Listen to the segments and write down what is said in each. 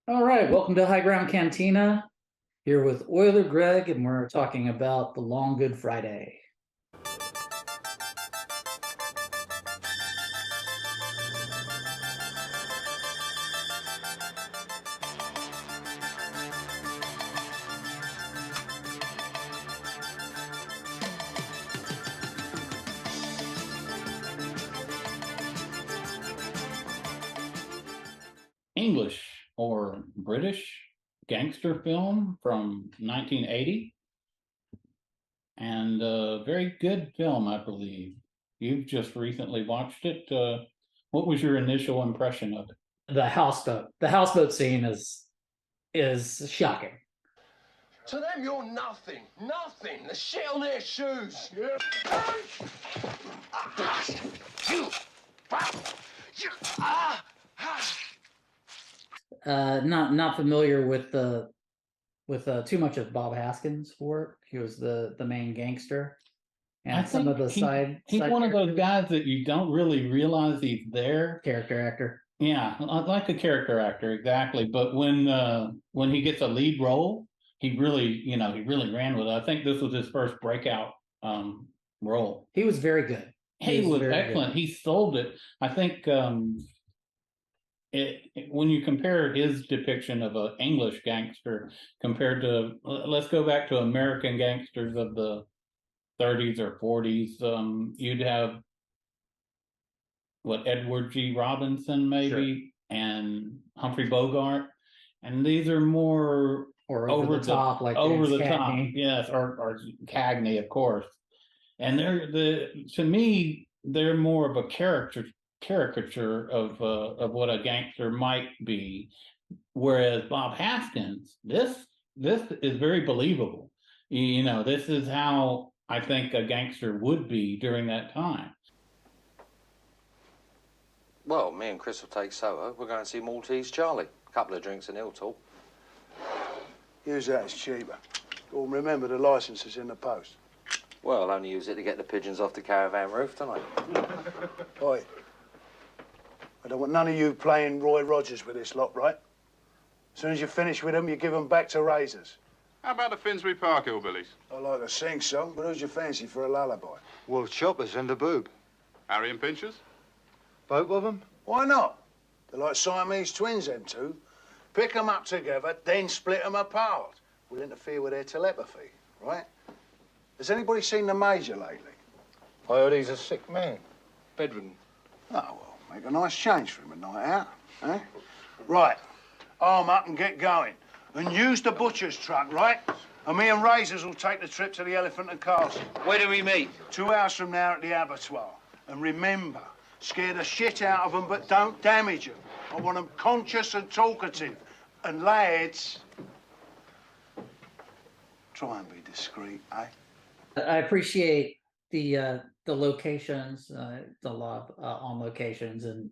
All right, welcome to High Ground Cantina. Here with Oiler Greg, and we're talking about the Long Good Friday. English or British gangster film from 1980, and a very good film, I believe. You've just recently watched it. What was your initial impression of it? The houseboat scene is shocking. To them, you're nothing. Nothing. The shit on their shoes. Yeah. Not familiar with too much of Bob Haskins' work. He was the main gangster, I and some of think the he's side one of those guys that you don't really realize he's there. character actor. Yeah, like a character actor, exactly. But when he gets a lead role, he really ran with it. I think this was his first breakout role. He was very good. He was very excellent. good. He sold it. I think when you compare his depiction of an English gangster compared to, let's go back to American gangsters of the 30s or 40s, you'd have what, Edward G. Robinson maybe, and Humphrey Bogart, and these are more Or over the top, like over James the top, Cagney. yes, or Cagney, of course. And to me they're more of a caricature of what a gangster might be, whereas Bob Haskins, this is very believable. This is how I think a gangster would be during that time. Well, me and Chris will take Soho. We're going to see Maltese Charlie. A couple of drinks and he'll talk. Use that, it's cheaper. Oh, remember the licence is in the post. Well, I'll only use it to get the pigeons off the caravan roof tonight. Oi. I don't want none of you playing Roy Rogers with this lot, right? As soon as you finish with them, you give them back to Razors. How about the Finsbury Park Hillbillies? I like a sing song, but who's your fancy for a lullaby? Well, Choppers and the Boob. Harry and Pinchers? Both of them? Why not? They're like Siamese twins, them two. Pick them up together, then split them apart. Will interfere with their telepathy, right? Has anybody seen the Major lately? I heard he's a sick man. Bedridden. Oh, well, make a nice change for him a night out, eh? Right, arm up and get going. And use the butcher's truck, right? And me and Razors will take the trip to the Elephant and Castle. Where do we meet? 2 hours from now at the abattoir. And remember, scare the shit out of them, but don't damage them. I want them conscious and talkative. And lads, try and be discreet, eh? I appreciate the locations, a lot on locations in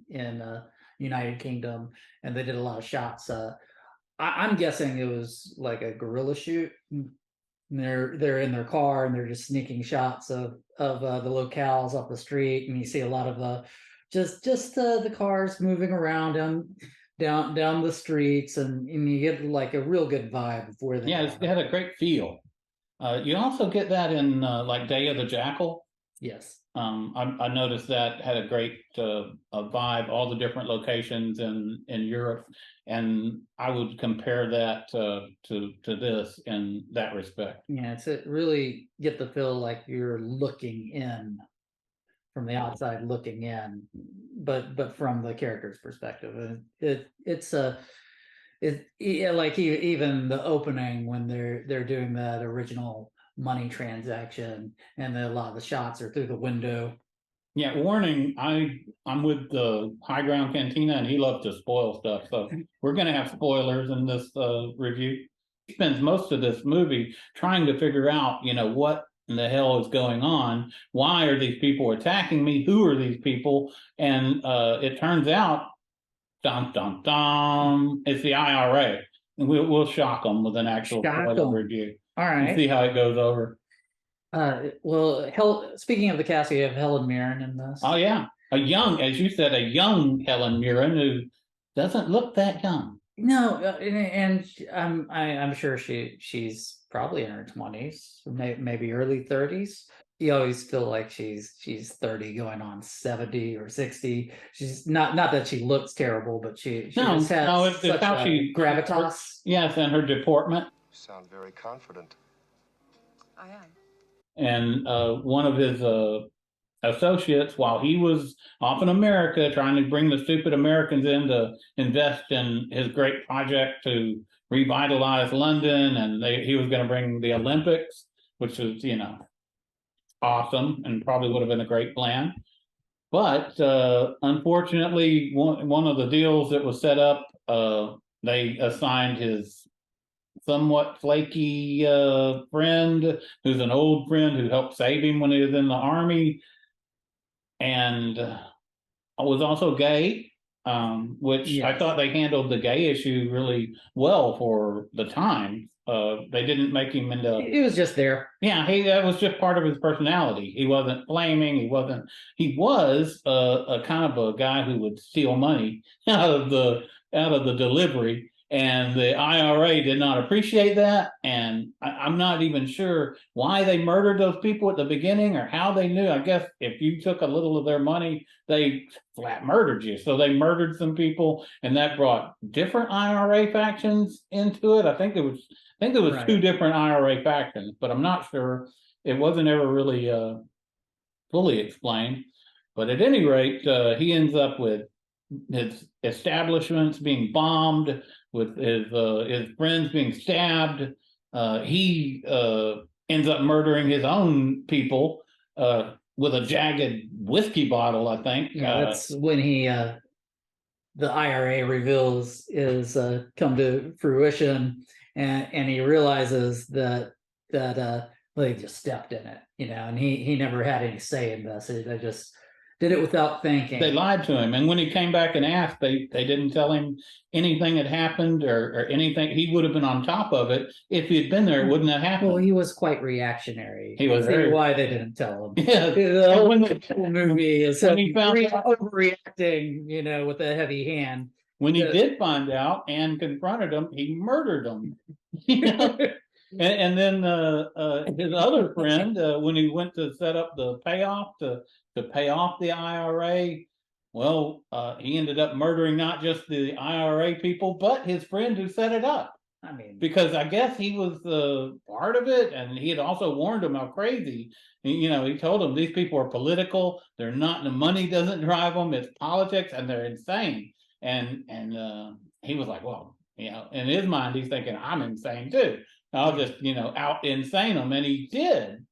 United Kingdom, and they did a lot of shots. I'm guessing it was like a guerrilla shoot. They're in their car and they're just sneaking shots of the locales off the street, and you see a lot of just the cars moving around down the streets, and you get like a real good vibe of where they Yeah, are. it had a great feel. You also get that in like Day of the Jackal. Yes. I noticed that had a great a vibe, all the different locations in Europe, and I would compare that to this in that respect. Yeah, it really get the feel like you're looking in from the outside looking in, but from the character's perspective. And like even the opening when they're doing that original money transaction, and then a lot of the shots are through the window. Yeah, warning, I'm with the High Ground Cantina, and he loves to spoil stuff, so we're going to have spoilers in this review. He spends most of this movie trying to figure out, what in the hell is going on? Why are these people attacking me? Who are these people? And it turns out, dun dun dun, it's the IRA, and we'll shock them with an actual spoiler review. All And right. see how it goes over. Well, speaking of the cast, you have Helen Mirren in this. Oh yeah, as you said, a young Helen Mirren who doesn't look that young. No, I'm sure she's probably in her 20s, maybe early 30s. You always feel like she's 30 going on 70 or 60. She's not that she looks terrible, but she No, just has no, it's such how a she gravitas. Yes, and her deportment. Sound very confident. I am. And one of his associates, while he was off in America trying to bring the stupid Americans in to invest in his great project to revitalize London, and he was going to bring the Olympics, which was, awesome and probably would have been a great plan. But unfortunately, one of the deals that was set up, they assigned his somewhat flaky friend, who's an old friend who helped save him when he was in the army, and was also gay, which I Yes. thought they handled the gay issue really well for the time. They didn't make him into. It was just there. Yeah, that was just part of his personality. He wasn't flaming. He was a kind of a guy who would steal money out of the delivery. And the IRA did not appreciate that. And I'm not even sure why they murdered those people at the beginning or how they knew. I guess if you took a little of their money, they flat murdered you. So they murdered some people, and that brought different IRA factions into it. I think there was Right. 2 different IRA factions, but I'm not sure. It wasn't ever really fully explained. But at any rate, he ends up with his establishments being bombed, with his friends being stabbed. He ends up murdering his own people with a jagged whiskey bottle, I think. Yeah, that's when the IRA reveals is come to fruition, and he realizes that well, they just stepped in it, and he never had any say in this. They just did it without thinking. They lied to him, and when he came back and asked, they didn't tell him anything had happened or anything. He would have been on top of it if he had been there. It wouldn't have happened. Well, he was quite reactionary. He was See very- why they didn't tell him. Yeah, The and when whole movie is when he found out- overreacting, with a heavy hand. When he The- did find out and confronted him, he murdered him. And then his other friend, when he went to set up the payoff to pay off the IRA, well, he ended up murdering not just the IRA people, but his friend who set it up. I mean, Because I guess he was part of it, and he had also warned him how crazy. He told him these people are political. They're not. The money doesn't drive them. It's politics, and they're insane. And he was like, well, in his mind, he's thinking I'm insane too. I'll just out insane them, and he did.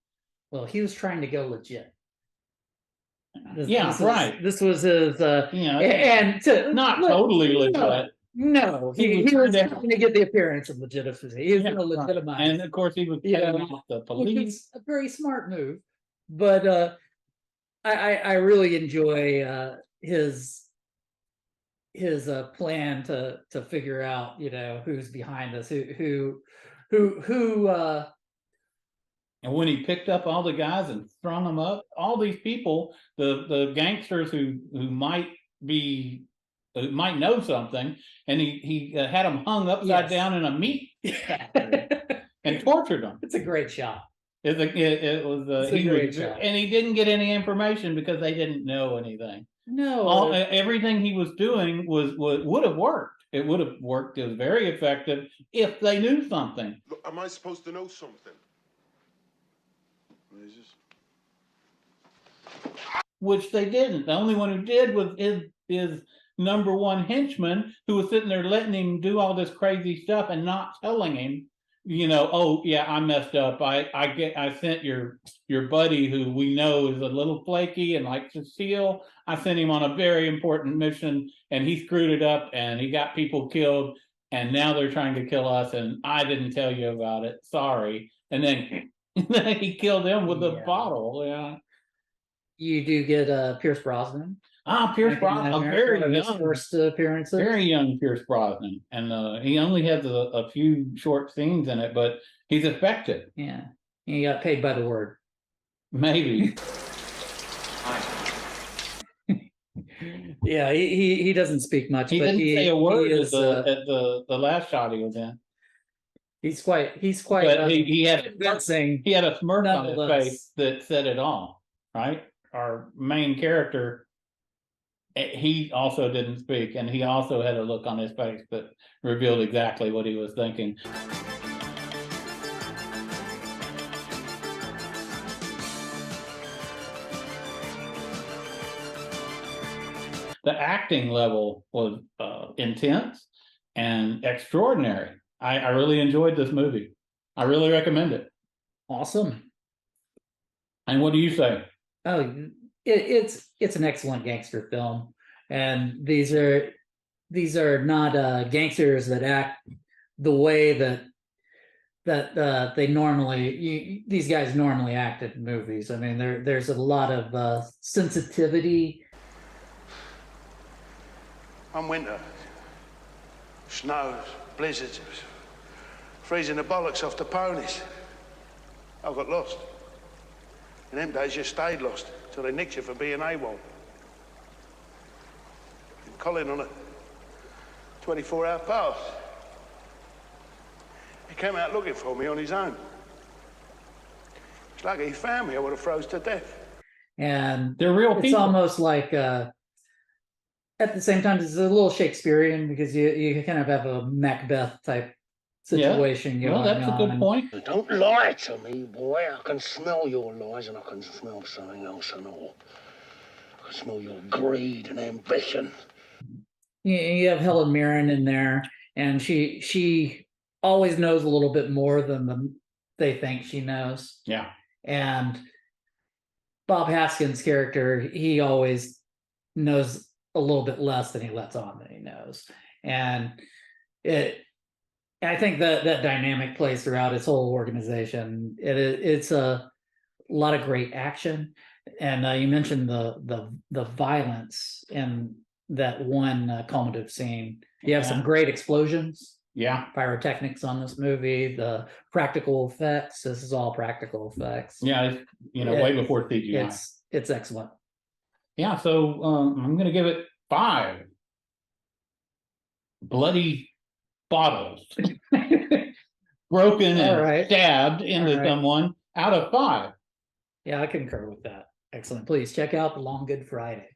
well, he was trying to go legit. Right. This was his, and Not look, totally no, legit. No, he was trying to get the appearance of legitimacy. He was going to legitimize. And of course, he was Yeah. paying off the Which police. is a very smart move, but I really enjoy his plan to figure out who's behind this, who And when he picked up all the guys and strung them up, all these people, the gangsters who might know something, and he had them hung upside Yes. down in a meat factory and tortured them. it's a great shot. It was It's a he great was, shot. and he didn't get any information because they didn't know anything. No, Everything he was doing would have worked. It would have worked. It was very effective if they knew something. Look, am I supposed to know something? Which they didn't. The only one who did was his number one henchman, who was sitting there letting him do all this crazy stuff and not telling him, oh yeah, I messed up. I sent your buddy, who we know is a little flaky and likes to steal. I sent him on a very important mission, and he screwed it up, and he got people killed, and now they're trying to kill us, and I didn't tell you about it. Sorry. And then he killed him with a Yeah. bottle. Yeah. you do get Pierce Brosnan. Pierce making Brosnan, an a appearance, very one of his young, first appearances. very young Pierce Brosnan, and he only has a few short scenes in it, but he's effective. Yeah, he got paid by the word. Maybe. Yeah, he doesn't speak much, He but didn't say a word he is, at the last shot he was in. he's quite But he had convincing. he had a smirk on his Nonetheless. face that said it all, right? Our main character, he also didn't speak, and he also had a look on his face that revealed exactly what he was thinking. The acting level was intense and extraordinary. I really enjoyed this movie. I really recommend it. Awesome. And what do you say? Oh, it's an excellent gangster film, and these are not gangsters that act the way that they normally these guys normally act in movies. I mean, there's a lot of sensitivity. One winter, snows, blizzards, it was freezing the bollocks off the ponies. I got lost. In them days, you stayed lost till they nicked you for being AWOL. And Colin on a 24-hour pass. He came out looking for me on his own. It's like he found me, I would have froze to death. And They're real it's people. almost like at the same time it's a little Shakespearean, because you kind of have a Macbeth type situation going Well, that's a good on. point. Don't lie to me, boy. I can smell your lies and I can smell something else and all. I can smell your greed and ambition. You have Helen Mirren in there, and she always knows a little bit more than they think she knows. Yeah. And Bob Haskins' character, he always knows a little bit less than he lets on that he knows. And I think that dynamic plays throughout his whole organization. It's a lot of great action. And you mentioned the violence in that one culminative scene. You have some great explosions, Yeah. pyrotechnics on this movie, the practical effects. This is all practical effects. Yeah. It's, way before CGI. It's excellent. Yeah. So I'm going to give it 5 bloody bottles broken and All right. stabbed into All right. someone out of 5. Yeah, I concur with that. Excellent. Please check out The Long Good Friday.